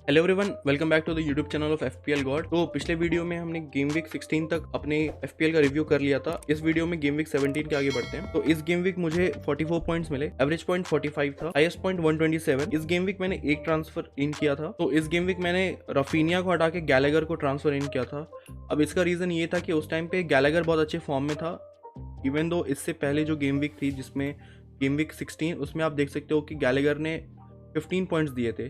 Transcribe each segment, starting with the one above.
Hello everyone, welcome back to the YouTube channel of FPL God. तो पिछले video में हमने गेम वीक 16 तक अपने एफपीएल का रिव्यू कर लिया था। इस वीडियो में गेम वीक 17 के आगे बढ़ते हैं। तो इस गेम वीक मुझे 44 पॉइंट्स मिले, एवरेज पॉइंट 45 था, हाईएस्ट पॉइंट 127। इस गेम वीक मैंने एक ट्रांसफर इन किया था। तो इस गेम वीक मैंने रफीनिया को हटा के गैलेगर को ट्रांसफर इन किया था। अब इसका रीजन ये था कि उस टाइम पे गैलेगर बहुत अच्छे फॉर्म में था। इवन दो इससे पहले जो गेम वीक थी, जिसमें गेम वीक 16, उसमें आप देख सकते हो कि गैलेगर ने 15 पॉइंट्स दिए थे।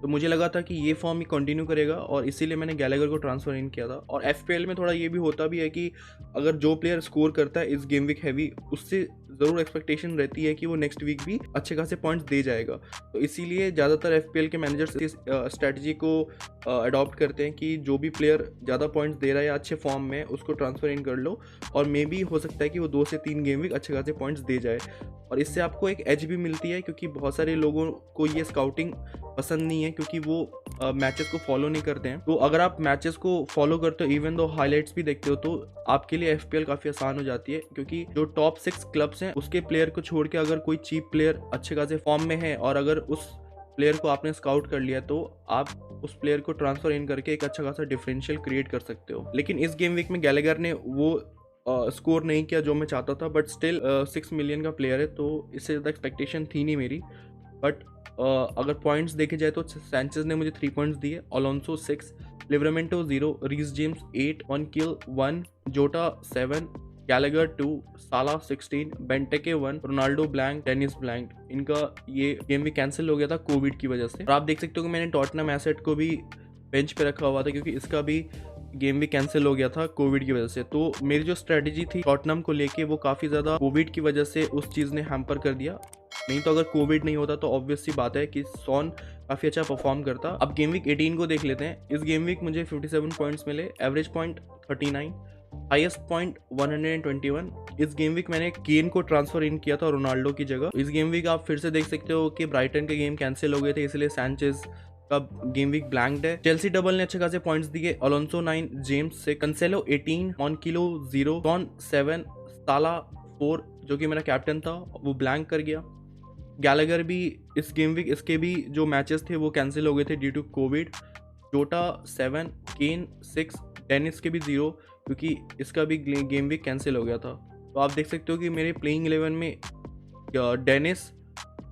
तो मुझे लगा था कि ये फॉर्म ही कंटिन्यू करेगा और इसीलिए मैंने गैलेगर को ट्रांसफर इन किया था। और एफपीएल में थोड़ा ये भी होता भी है कि अगर जो प्लेयर स्कोर करता है इस गेम वीक हैवी, उससे ज़रूर एक्सपेक्टेशन रहती है कि वो नेक्स्ट वीक भी अच्छे खासे पॉइंट्स दे जाएगा। तो इसीलिए ज़्यादातर एफपीएल के मैनेजर्स इस स्ट्रैटेजी को अडॉप्ट करते हैं कि जो भी प्लेयर ज़्यादा पॉइंट्स दे रहा है या अच्छे फॉर्म में, उसको ट्रांसफर इन कर लो और मे बी हो सकता है कि वो 2 से 3 गेम वीक अच्छे खासे पॉइंट्स दे जाए। और इससे आपको एक एज भी मिलती है, क्योंकि बहुत सारे लोगों को ये स्काउटिंग पसंद नहीं है, क्योंकि वो मैचेस को फॉलो नहीं करते हैं। तो अगर आप मैचेस को फॉलो करते हो, इवन दो हाइलाइट्स भी देखते हो, तो आपके लिए एफपीएल काफ़ी आसान हो जाती है। क्योंकि जो टॉप 6 क्लब्स हैं, उसके प्लेयर को छोड़ के अगर कोई चीप प्लेयर अच्छे खासे फॉर्म में है और अगर उस प्लेयर को आपने स्काउट कर लिया, तो आप उस प्लेयर को ट्रांसफर इन करके एक अच्छा खासा डिफरेंशियल क्रिएट कर सकते हो। लेकिन इस गेम वीक में गैलेगर ने वो स्कोर नहीं किया जो मैं चाहता था। बट स्टिल 6 मिलियन का प्लेयर है, तो इससे ज़्यादा एक्सपेक्टेशन थी नहीं मेरी। बट अगर पॉइंट्स देखे जाए तो सैंचेज ने मुझे 3 पॉइंट्स दिए, अलोंसो 6, लिवरामेंटो 0, रीस जेम्स 8, 1 किल 1, जोटा 7, Gallagher 2, Salah 16, Benteke 1, Ronaldo blank, Dennis blank. इनका ये गेम भी कैंसिल हो गया था कोविड की वजह से। और आप देख सकते हो कि मैंने टॉटनम एसेट को भी बेंच पे रखा हुआ था, क्योंकि इसका भी गेम भी कैंसिल हो गया था कोविड की वजह से। तो मेरी जो स्ट्रेटेजी थी टॉटनम को लेके, वो काफ़ी ज़्यादा कोविड की वजह से उस चीज़ ने हैम्पर कर दिया। नहीं तो अगर कोविड नहीं होता तो ऑब्वियस सी बात है कि सॉन काफ़ी अच्छा परफॉर्म करता। अब गेम वीक 18 को देख लेते हैं। इस गेम वीक मुझे 57 पॉइंट्स मिले, एवरेज पॉइंट 39, हाईएस्ट पॉइंट 121। इस गेम वीक मैंने केन को ट्रांसफर इन किया था रोनाल्डो की जगह। इस गेम वीक आप फिर से देख सकते हो कि ब्राइटन के गेम कैंसिल हो गए थे, इसलिए सैंचेज का गेम वीक ब्लैंक्ड है। चेल्सी डबल ने अच्छे खासे पॉइंट्स दिए, अलोंसो 9, जेम्स 6, कंसेलो 18, ऑन किलो 0, सॉन 7, साला 4, जो कि मेरा कैप्टन था, वो ब्लैंक कर गया। गैलेगर भी इस गेम वीक, इसके भी जो मैचेस थे वो कैंसिल हो गए थे ड्यू टू कोविड। जोटा 7, केन 6, डेनिस के भी 0, क्योंकि इसका भी गेम वीक कैंसिल हो गया था। तो आप देख सकते हो कि मेरे प्लेइंग 11 में डेनिस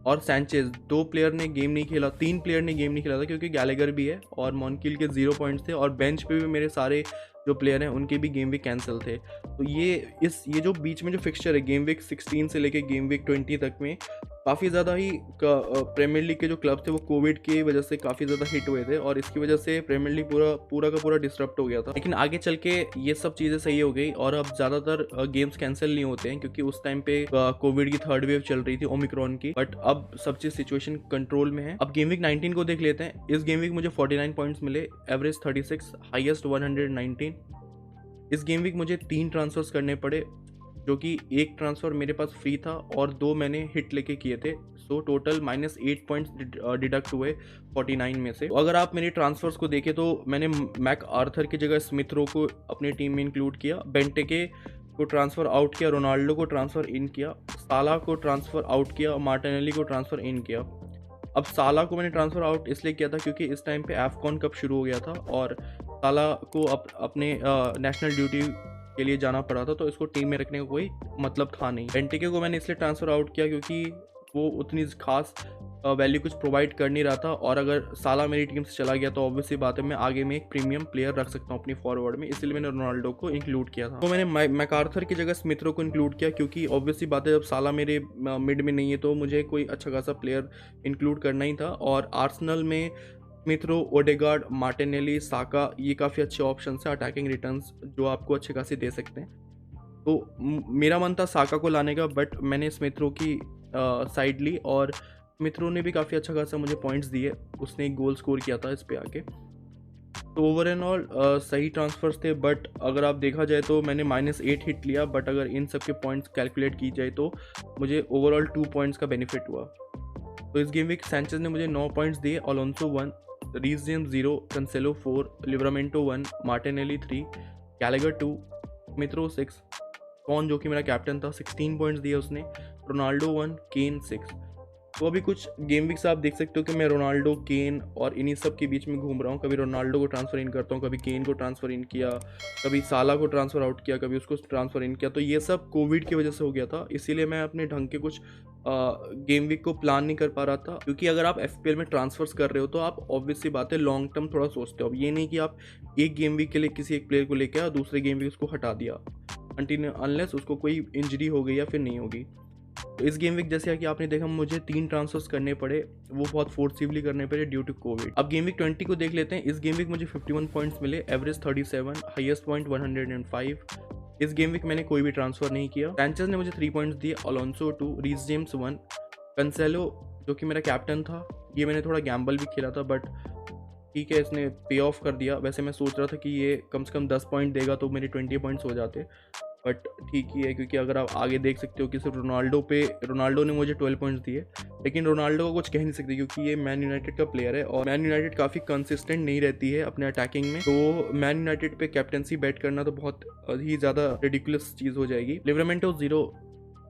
और सैंचेज 2 प्लेयर ने गेम नहीं खेला, 3 प्लेयर ने गेम नहीं खेला था, क्योंकि गैलेगर भी है और मॉनकिल के 0 पॉइंट्स थे। और बेंच पे भी मेरे सारे जो प्लेयर हैं उनके भी गेम वीक कैंसिल थे। तो ये जो बीच में जो फिक्सचर है गेम वीक 16 से लेके गेम वीक 20 तक में, काफ़ी ज़्यादा ही प्रीमियर लीग के जो क्लब थे वो कोविड की वजह से काफ़ी ज़्यादा हिट हुए थे और इसकी वजह से प्रीमियर लीग पूरा का पूरा डिस्टर्ब हो गया था। लेकिन आगे चल के ये सब चीज़ें सही हो गई और अब ज़्यादातर गेम्स कैंसिल नहीं होते हैं, क्योंकि उस टाइम पे कोविड की 3rd वेव चल रही थी, ओमिक्रॉन की। बट अब सब चीज़ सिचुएशन कंट्रोल में है। अब गेम वीक 19 को देख लेते हैं। इस गेम वीक मुझे 49 पॉइंट्स मिले, एवरेज 36, हाईएस्ट 119। इस गेम वीक मुझे 3 ट्रांसफर्स करने पड़े, जो कि एक ट्रांसफ़र मेरे पास फ्री था और 2 मैंने हिट लेके किए थे। सो टोटल -8 पॉइंट्स डिडक्ट हुए 49 में से। तो अगर आप मेरे ट्रांसफर्स को देखें तो मैंने मैक आर्थर की जगह स्मिथ रो को अपनी टीम में इंक्लूड किया, बेंटेके को ट्रांसफ़र आउट किया, रोनाल्डो को ट्रांसफ़र इन किया, साला को ट्रांसफ़र आउट किया, मार्टिनेली को ट्रांसफ़र इन किया। अब साला को मैंने ट्रांसफ़र आउट इसलिए किया था क्योंकि इस टाइम पे एफकॉन कप शुरू हो गया था और साला को अपने नेशनल ड्यूटी के लिए जाना पड़ा था, तो इसको टीम में रखने का कोई मतलब था नहीं। बेंटेके को मैंने इसलिए ट्रांसफ़र आउट किया क्योंकि वो उतनी खास वैल्यू कुछ प्रोवाइड कर नहीं रहा था और अगर साला मेरी टीम से चला गया तो ऑब्वियसली बात है मैं आगे में एक प्रीमियम प्लेयर रख सकता हूँ अपनी फॉरवर्ड में, इसलिए मैंने रोनाल्डो को इंक्लूड किया था। तो मैंने मैकार्थर की जगह स्मिथरो को इंक्लूड किया क्योंकि ऑब्वियसली बात है जब साला मेरे मिड में नहीं है तो मुझे कोई अच्छा खासा प्लेयर इंक्लूड करना ही था। और आर्सेनल में स्मिथरो, ओडेगार्ड, मार्टिनेली, साका, ये काफ़ी अच्छे ऑप्शन है अटैकिंग रिटर्न्स जो आपको अच्छे खासे दे सकते हैं। तो मेरा मन था साका को लाने का, बट मैंने स्मिथरो की साइड ली और स्मिथरो ने भी काफ़ी अच्छा खासा मुझे पॉइंट्स दिए, उसने एक गोल स्कोर किया था इस पे आके। तो ओवर एंड ऑल सही ट्रांसफर्स थे, बट अगर आप देखा जाए तो मैंने -8 हिट लिया, बट अगर इन सब के पॉइंट्स कैलकुलेट की जाए तो मुझे ओवरऑल 2 पॉइंट्स का बेनिफिट हुआ। तो इस गेम वीक सैंचेज ने मुझे 9 पॉइंट्स दिए, Alonso 1, Reece James 0, Cancelo 4, Livramento 1, Martinelli 3, Gallagher 2, Smith Rowe 6, कौन जो कि मेरा कैप्टन था 16 पॉइंट्स दिए उसने, रोनाल्डो 1, केन 6। तो अभी कुछ गेम वीक्स आप देख सकते हो कि मैं रोनाल्डो, केन और इन्हीं सब के बीच में घूम रहा हूँ। कभी रोनाल्डो को ट्रांसफर इन करता हूँ, कभी केन को ट्रांसफर इन किया, कभी साला को ट्रांसफर आउट किया, कभी उसको ट्रांसफर इन किया। तो ये सब कोविड की वजह से हो गया था, इसीलिए मैं अपने ढंग के कुछ गेम वीक को प्लान नहीं कर पा रहा था। क्योंकि अगर आप FPL में ट्रांसफर्स कर रहे हो तो आप ऑब्वियस सी बात है लॉन्ग टर्म थोड़ा सोचते हो। अब ये नहीं कि आप एक गेम वीक के लिए किसी एक प्लेयर को लेकर आया, दूसरे गेम वीक उसको हटा दिया अनलेस उसको कोई इंजरी हो गई या फिर नहीं होगी। तो इस गेम वीक जैसे कि आपने देखा मुझे 3 ट्रांसफर्स करने पड़े, वो बहुत फोर्सिवली करने पड़े ड्यू टू कोविड। अब गेम वीक 20 को देख लेते हैं। इस गेम वीक मुझे 51 पॉइंट्स मिले, एवरेज 37, हाईएस्ट पॉइंट 105। इस गेम वीक मैंने कोई भी ट्रांसफर नहीं किया। सैंचेज ने मुझे 3 पॉइंट्स दिए, अलोंसो 2, रीस जेम्स 1, कंसेलो जो कि मेरा कैप्टन था, ये मैंने थोड़ा गैम्बल भी खेला था बट ठीक है इसने पे ऑफ कर दिया। वैसे मैं सोच रहा था कि ये कम से कम 10 पॉइंट देगा तो मेरे 20 पॉइंट्स हो जाते, बट ठीक ही है। क्योंकि अगर आप आगे देख सकते हो कि सिर्फ रोनाल्डो ने मुझे 12 पॉइंट्स दिए, लेकिन रोनाल्डो को कुछ कह नहीं सकते क्योंकि ये मैन यूनाइटेड का प्लेयर है और मैन यूनाइटेड काफ़ी कंसिस्टेंट नहीं रहती है अपने अटैकिंग में। तो मैन यूनाइटेड पे कैप्टनसी बैट करना तो बहुत ही ज़्यादा रिडिकुलस चीज़ हो जाएगी। लिवरमेंटो 0,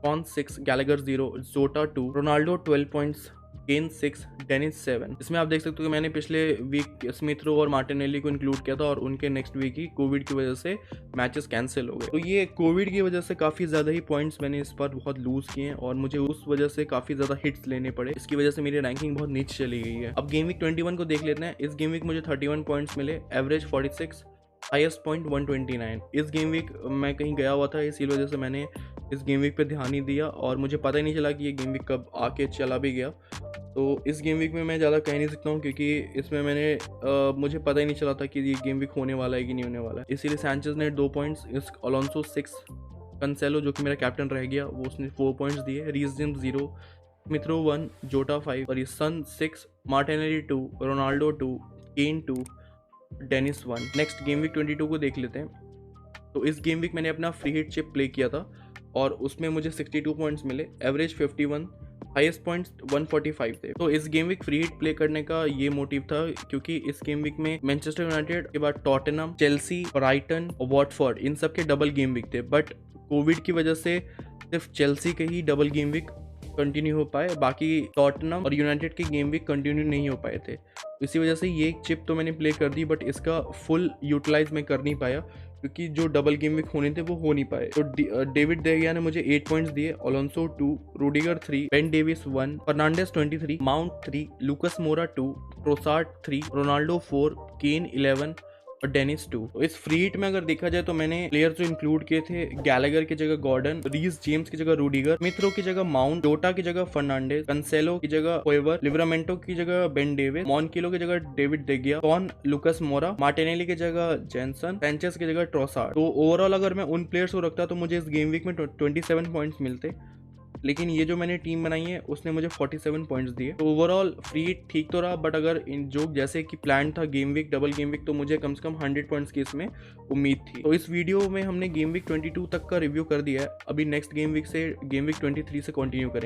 कॉन 6, गैलेगर 0, जोटा 2, रोनाल्डो 12 पॉइंट्स, केन 6, डेनिस 7। इसमें आप देख सकते हो कि मैंने पिछले वीक स्मिथ रो और मार्टिनेली को इंक्लूड किया था और उनके नेक्स्ट वीक ही कोविड की वजह से मैचेस कैंसिल हो गए। तो ये कोविड की वजह से काफ़ी ज़्यादा ही पॉइंट्स मैंने इस पर बहुत लूज किए हैं और मुझे उस वजह से काफ़ी ज़्यादा हिट्स लेने पड़े। इसकी वजह से मेरी रैंकिंग बहुत नीचे चली गई है। अब गेम वीक 21 को देख लेते हैं। इस गेम वीक मुझे 31 पॉइंट्स मिले, एवरेज 46, हाईएस्ट पॉइंट 129। इस गेम वीक मैं कहीं गया हुआ था, इसी वजह से मैंने इस गेम वीक पे ध्यान नहीं दिया और मुझे पता ही नहीं चला कि ये गेम वीक कब आके चला भी गया। तो इस गेम वीक में मैं ज़्यादा कह नहीं सकता हूँ क्योंकि इसमें मुझे पता ही नहीं चला था कि ये गेम वीक होने वाला है कि नहीं होने वाला है। इसीलिए सैंचेज ने 2 पॉइंट्स, इस अलोंसो 6, कंसेलो जो कि मेरा कैप्टन रह गया वो उसने 4 पॉइंट्स दिए, रीस जेम्स 0, स्मिथ रो 1, जोटा 5 और सन 6, मार्टिनेली 2, रोनाल्डो 2, केन 2, डेनिस 1। नेक्स्ट गेम वीक 22 को देख लेते हैं। तो इस गेम वीक मैंने अपना फ्री हिट चिप प्ले किया था और उसमें मुझे 62 पॉइंट्स मिले, एवरेज 51, हाईएस्ट पॉइंट्स 145 थे। तो इस game week free hit play करने का ये मोटिव था क्योंकि इस गेम वीक में मैनचेस्टर यूनाइटेड के बाद टॉटनहम, चेल्सी, ब्राइटन और वॉटफोर्ड इन सब के डबल गेम वीक थे, बट कोविड की वजह से सिर्फ चेल्सी के ही डबल गेम वीक कंटिन्यू हो पाए, बाकी टॉटनहम और यूनाइटेड के गेम वीक कंटिन्यू नहीं हो पाए थे। इसी वजह से ये चिप तो मैंने प्ले कर दी बट इसका फुल यूटिलाइज मैं कर नहीं पाया क्योंकि जो डबल गेम वीक होने थे वो हो नहीं पाए। तो डेविड दे गिया ने मुझे 8 पॉइंट्स दिए, Alonso 2, Rudiger 3, Ben Davies 1, Fernandes 23, Mount 3, Lucas Moura 2, Trossard 3, Ronaldo 4, केन 11 और डेनिस 2। तो इस फ्री हिट में अगर देखा जाए तो मैंने प्लेयर्स जो इंक्लूड किए थे, गैलेगर की जगह गॉर्डन, रीस जेम्स की जगह रूडिगर, स्मिथ की जगह माउंट, जोटा की जगह फर्नांडेस, कंसेलो की जगह होएवर, लिवरामेंटो की जगह बेन डेविस, मॉनकिलो की जगह डेविड दे गिया, कॉन लुकस मोरा, मार्टिनेली की जगह जेनसन, सैंचेज की जगह ट्रोसार्ड। तो ओवरऑल अगर मैं उन प्लेयर्स को रखता तो मुझे इस गेम वीक में 27 पॉइंट्स मिलते, लेकिन ये जो मैंने टीम बनाई है उसने मुझे 47 पॉइंट्स दिए। तो ओवरऑल फ्री ठीक तो रहा, बट अगर इन जो जैसे कि प्लान था game week double game week, तो मुझे कम से कम 100 पॉइंट्स की इसमें उम्मीद थी। तो इस वीडियो में हमने गेम वीक 22 तक का रिव्यू कर दिया है। अभी नेक्स्ट गेम वीक से गेम वीक 23 से कंटिन्यू करेंगे।